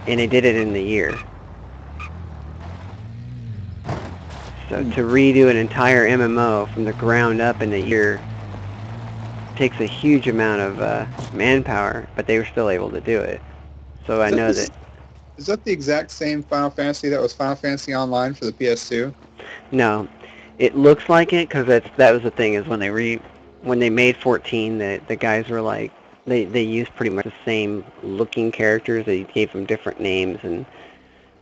and they did it in a year. So to redo an entire MMO from the ground up in a year takes a huge amount of manpower, but they were still able to do it. So I know that. Is that the exact same Final Fantasy that was Final Fantasy Online for the PS2? No, it looks like it because that was the thing is when they made 14, the guys were like they used pretty much the same looking characters. They gave them different names and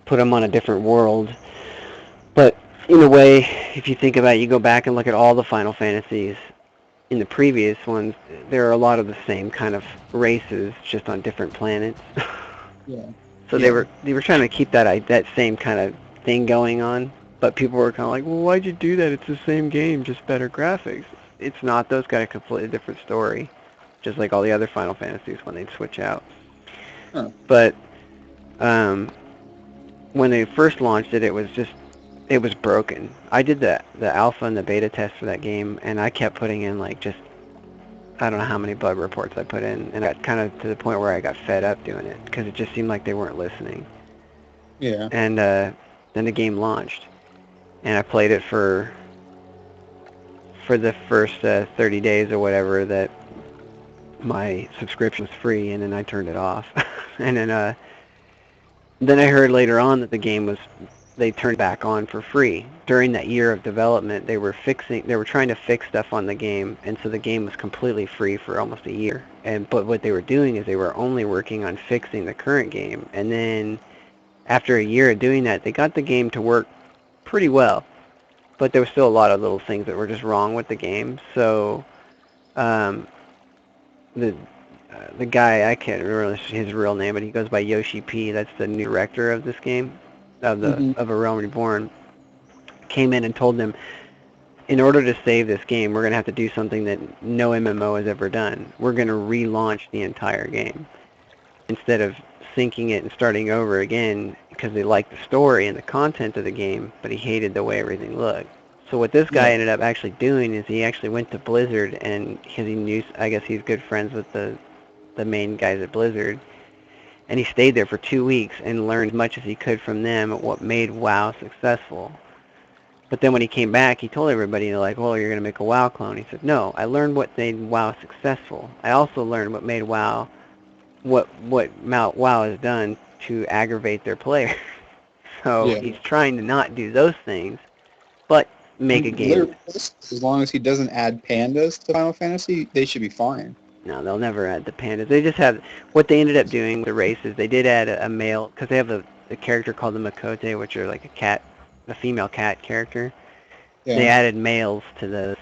put them on a different world. But in a way, if you think about it, you go back and look at all the Final Fantasies in the previous ones, there are a lot of the same kind of races, just on different planets. Yeah. So they were trying to keep that same kind of thing going on, but people were kind of like, well, why'd you do that? It's the same game, just better graphics. It's not. Those got a completely different story, just like all the other Final Fantasies when they'd switch out. Huh. But when they first launched it, it was broken. I did the alpha and the beta test for that game, and I kept putting in like just I don't know how many bug reports I put in, and I got kind of to the point where I got fed up doing it because it just seemed like they weren't listening. Yeah. And then the game launched, and I played it for the first 30 days or whatever that my subscription was free, and then I turned it off. And then I heard later on that the game was they turned back on for free. During that year of development, they were trying to fix stuff on the game, and so the game was completely free for almost a year. But what they were doing is they were only working on fixing the current game, and then after a year of doing that, they got the game to work pretty well. But there was still a lot of little things that were just wrong with the game. So um, the the guy, I can't remember his real name, but he goes by Yoshi P. That's the new director of this game, of A Realm Reborn. Came in and told them, in order to save this game, we're going to have to do something that no MMO has ever done. We're going to relaunch the entire game instead of syncing it and starting over again because they liked the story and the content of the game, but he hated the way everything looked. So what this guy ended up actually doing is he actually went to Blizzard, and because he knew, I guess he's good friends with the main guys at Blizzard, and he stayed there for 2 weeks and learned as much as he could from them at what made WoW successful. But then when he came back, he told everybody, they're like, well, you're going to make a WoW clone. He said, no, I learned what made WoW successful. I also learned what made WoW, what WoW has done to aggravate their players. So he's trying to not do those things, but make a game. As long as he doesn't add pandas to Final Fantasy, they should be fine. No, they'll never add the pandas. They just have, what they ended up doing with the races, they did add a male, because they have a character called the Makote, which are like a female cat character. Yeah. They added males to those,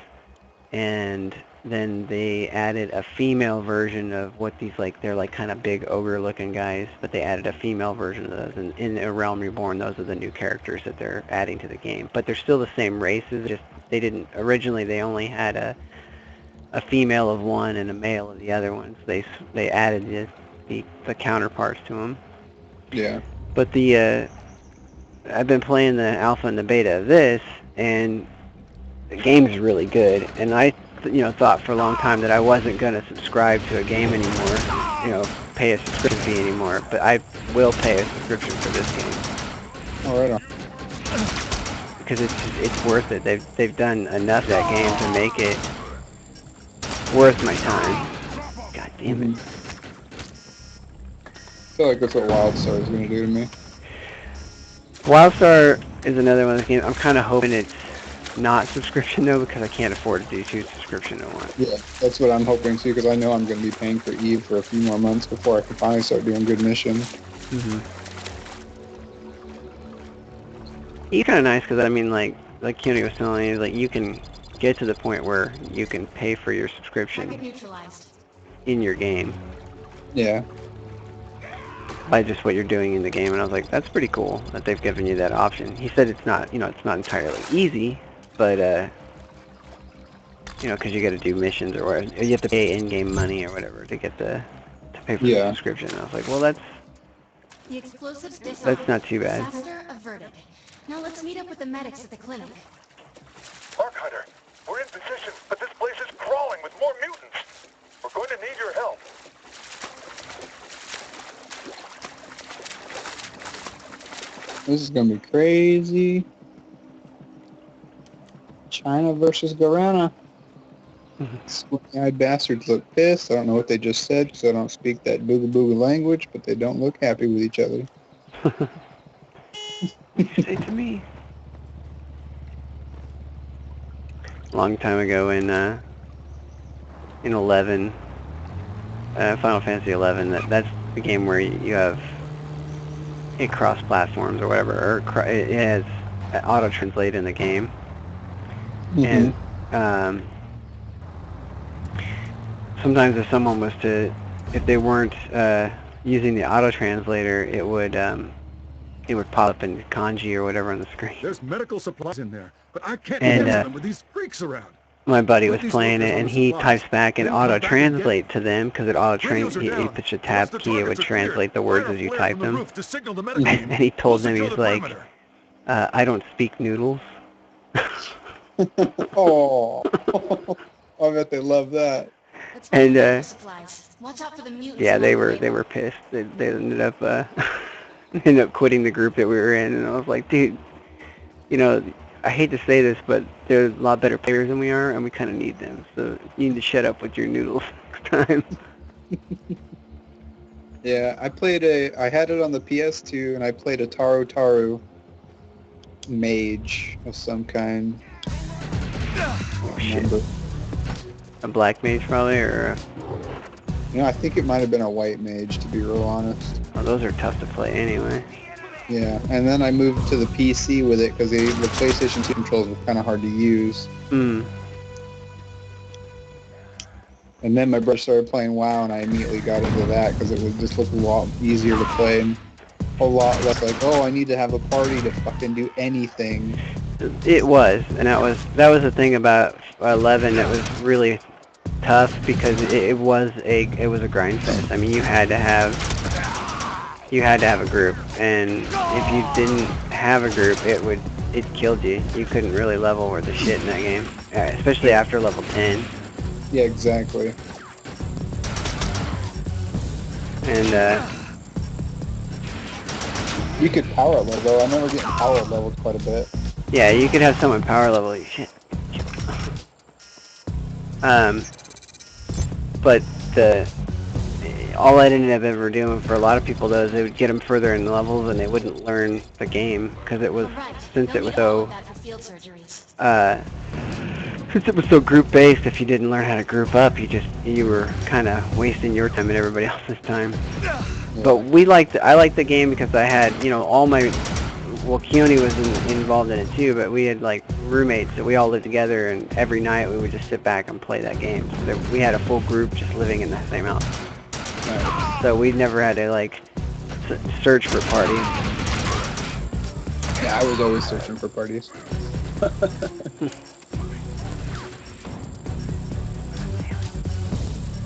and then they added a female version of what they're like kind of big ogre-looking guys, but they added a female version of those. And in A Realm Reborn, those are the new characters that they're adding to the game. But they're still the same races, just originally they only had a female of one and a male of the other ones. They added the counterparts to them. Yeah. But I've been playing the alpha and the beta of this, and the game is really good. And I thought for a long time that I wasn't going to subscribe to a game anymore, pay a subscription fee anymore. But I will pay a subscription for this game. All right. Because it's worth it. They've done enough of that game to make it worth my time. God damn it. I feel like that's what WildStar is going to do to me. WildStar is another one of the games. I'm kind of hoping it's not subscription, though, because I can't afford to do 2 subscription at once. Yeah, that's what I'm hoping, too, because I know I'm going to be paying for EVE for a few more months before I can finally start doing good missions. Mm-hmm. EVE's kind of nice because, I mean, like Keanu was telling you, like, you can get to the point where you can pay for your subscription in your game. Yeah. By just what you're doing in the game, and I was like, that's pretty cool that they've given you that option. He said it's not entirely easy, but because you got to do missions or you have to pay in-game money or whatever to pay for the subscription. And I was like, well, that's not too bad. Disaster averted. Now let's meet up with the medics at the clinic. Arc Hunter, we're in position, but this place is crawling with more mutants. We're going to need your help. This is gonna be crazy. China versus Garana. Squinty-eyed bastards look pissed. I don't know what they just said because I don't speak that booga booga language, but they don't look happy with each other. You say to me. A long time ago in 11, Final Fantasy 11, that's the game where you have it cross platforms or whatever, or it has auto translate in the game, and sometimes if someone was if they weren't using the auto translator, it would pop up in kanji or whatever on the screen. There's medical supplies in there, but I can't And, handle them with these freaks around. My buddy was Put these playing workers it, on and the he supplies. types back and Then come back and auto-translate to them, because it Radios are he down. puts a Once tab the key, it would targets are cleared, translate the words fire as you flare type from the them. roof to signal the medic And he We'll told them, secure he's the like, perimeter. I don't speak noodles. Oh, I bet they love that. Let's get And, medical supplies. Watch out for the mutants. Yeah, they along the were way. pissed. They ended up ended up quitting the group that we were in, and I was like, dude, you know, I hate to say this, but they're a lot better players than we are, and we kind of need them. So you need to shut up with your noodles next time. Yeah, I had it on the PS2, and I played a Taro Taru mage of some kind. Oh shit, Remember? a black mage probably, or I think it might have been a white mage, to be real honest. oh, those are tough to play anyway. Yeah, and then I moved to the PC with it because the PlayStation 2 controls were kind of hard to use. Hmm. And then my brother started playing WoW, and I immediately got into that because it would just look a lot easier to play and a lot less like, oh, I need to have a party to fucking do anything. It was, and that was the thing about 11 that was really tough, because it was a grind fest. I mean, you had to have a group, and if you didn't have a group, it killed you. You couldn't really level worth a shit in that game, especially after level 10. Yeah, exactly. And You could power level, though. I remember getting power leveled quite a bit. yeah, you could have someone power level you. Shit. But all I ended up ever doing for a lot of people, though, is they would get them further in the levels, and they wouldn't learn the game, because it was, All right. since They'll it was need all of so that for field surgeries. group based, if you didn't learn how to group up, you were kind of wasting your time and everybody else's time. Yeah. But I liked the game because I had, all my, well, Keone was involved in it too, but we had like roommates that we all lived together, and every night we would just sit back and play that game. So we had a full group just living in the same house. Nice. So we never had to like search for parties. Yeah, I was always searching for parties.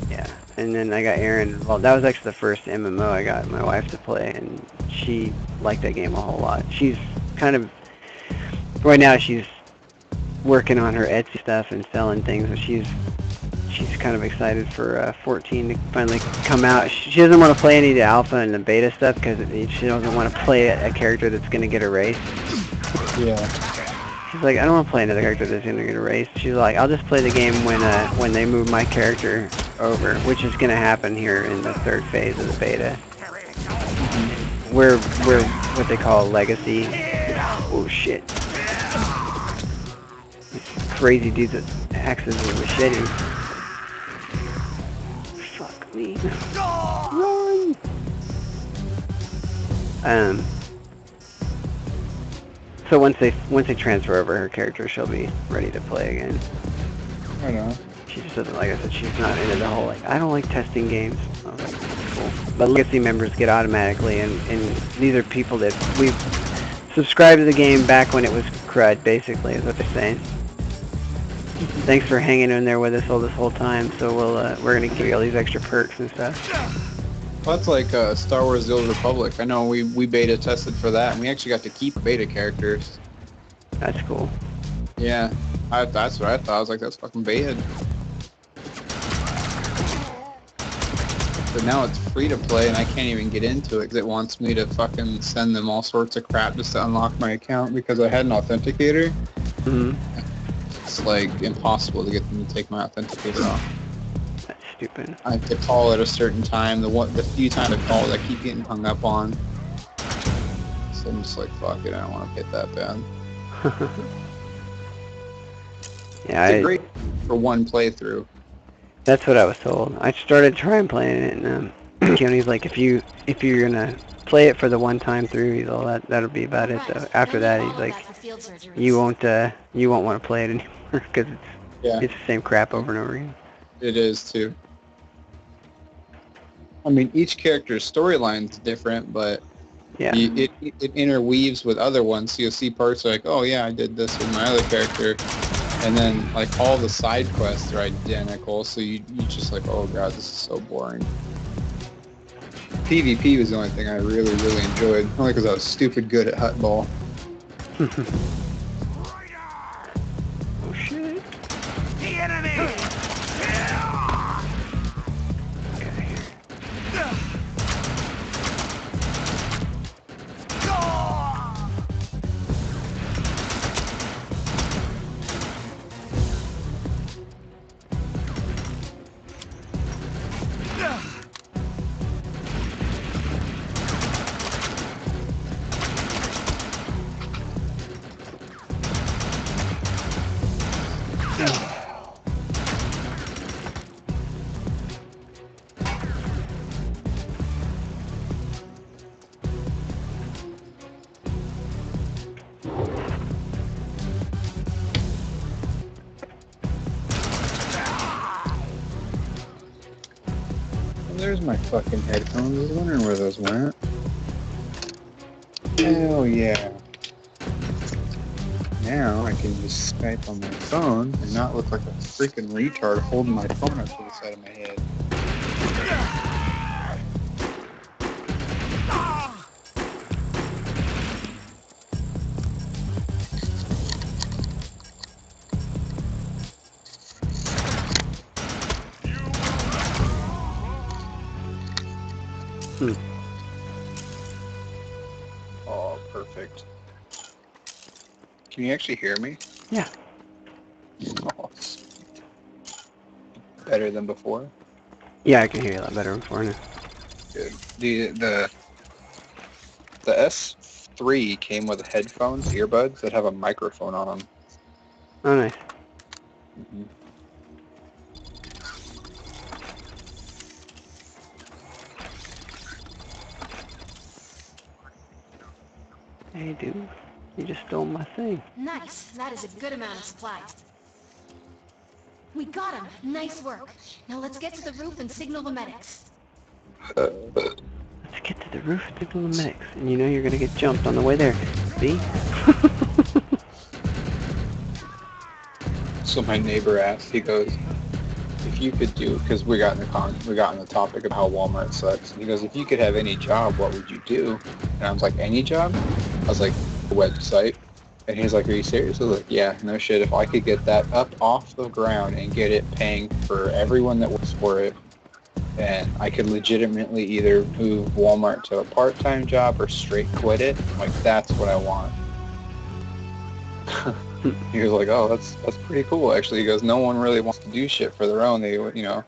Yeah, and then I got Aaron involved. That was actually the first MMO I got my wife to play, and she liked that game a whole lot. She's kind of, right now she's working on her Etsy stuff and selling things, but she's kind of excited for 14 to finally come out. She doesn't want to play any of the alpha and the beta stuff because she doesn't want to play a character that's going to get erased. Yeah. She's like, I don't want to play another character that's going to get erased. She's like, I'll just play the game when they move my character over, which is going to happen here in the third phase of the beta. We're what they call legacy. Oh shit. Crazy dudes with axes and machetes. Fuck me. Run! So once they transfer over her character, she'll be ready to play again. I know. She just doesn't, like I said, she's not into the whole, like, I don't like testing games. I was like, cool. But legacy members get automatically, and these are people that we've subscribed to the game back when it was crud, basically, is what they're saying. Thanks for hanging in there with us all this whole time. So we're gonna give you all these extra perks and stuff. Well, that's like Star Wars: The Old Republic. I know we beta tested for that, and we actually got to keep beta characters. That's cool. Yeah, that's what I thought. I was like, that's fucking beta. but now it's free to play and I can't even get into it because it wants me to fucking send them all sorts of crap just to unlock my account because I had an authenticator. Hmm. It's like impossible to get them to take my authenticator off. That's stupid. I have to call at a certain time. The few times I called, I keep getting hung up on. So I'm just like, fuck it, I don't want to pay that bad. Yeah, It's great for one playthrough. that's what I was told. I started trying playing it, and Keone's like, if you're gonna play it for the one time through, he's all that'll be about it. Though. After We'll need that, all he's of like, that for field surgeries. you won't want to play it anymore because Yeah, it's the same crap over and over again. it is too. I mean, each character's storyline's different, but Yeah. it interweaves with other ones. So you'll see parts like, oh yeah, I did this with my other character, and then like all the side quests are identical. So you just like, oh god, this is so boring. PvP was the only thing I really enjoyed, only because I was stupid good at hut ball. Oh shit. The enemy! And there's my fucking headphones. I was wondering where those went. Hell yeah. Now I can just Skype on my phone and not look like a freaking retard holding my phone up to the side of my head. Hmm. Oh, perfect. Can you actually hear me? Yeah. Oh, better than before. Yeah, I can hear you a lot better before now. Good. The S3 came with headphones, earbuds that have a microphone on them. Oh, nice. Mm-hmm. Hey, dude, you just stole my thing. Nice. That is a good amount of supplies. We got him. Nice work. Now let's get to the roof and signal the medics. Let's get to the roof and signal the medics, and you know you're gonna get jumped on the way there. See? So my neighbor asked, he goes, if you could do, because we got on the topic of how Walmart sucks. And he goes, if you could have any job, what would you do? And I was like, any job? I was like, a website. And he's like, are you serious? I was like, yeah, no shit. If I could get that up off the ground and get it paying for everyone that works for it, and I could legitimately either move Walmart to a part-time job or straight quit it, I'm like, that's what I want. He was like, oh, that's pretty cool, actually. He goes, no one really wants to do shit for their own. They, well,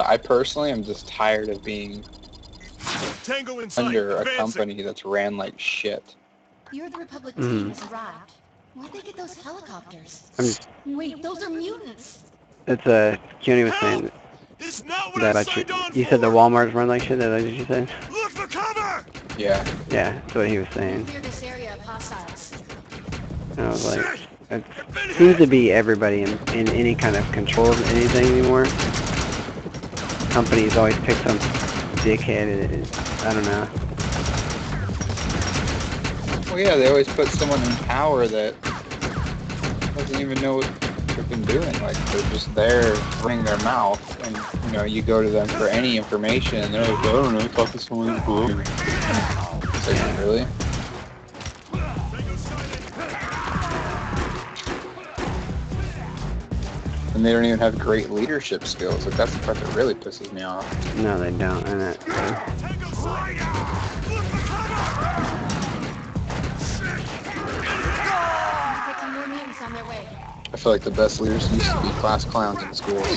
I personally am just tired of being Tango in sight. under a Advancing. company that's ran like shit. Your the Republic team has arrived. Where'd they get those helicopters? I'm just, Wait, those are mutants. that's Keone was saying It's not what that I about signed on you for. said the Walmarts run like shit. That what you said? Look for cover. Yeah. Yeah, that's what he was saying. Clear this area of hostiles. And I was like, Shit. it I've been seems hit. to be everybody in any kind of control of anything anymore. Companies always pick some dickhead. I don't know. Well, yeah, they always put someone in power that doesn't even know what they've been doing. Like, they're just there running their mouth, and, you go to them for any information, and they're like, I don't know, talk to someone cool. It's like, really? Tango sighted. And they don't even have great leadership skills. Like, that's the part that really pisses me off. No, they don't. And it, Detecting more mutants on their way. I feel like the best leaders used to be class clowns in schools.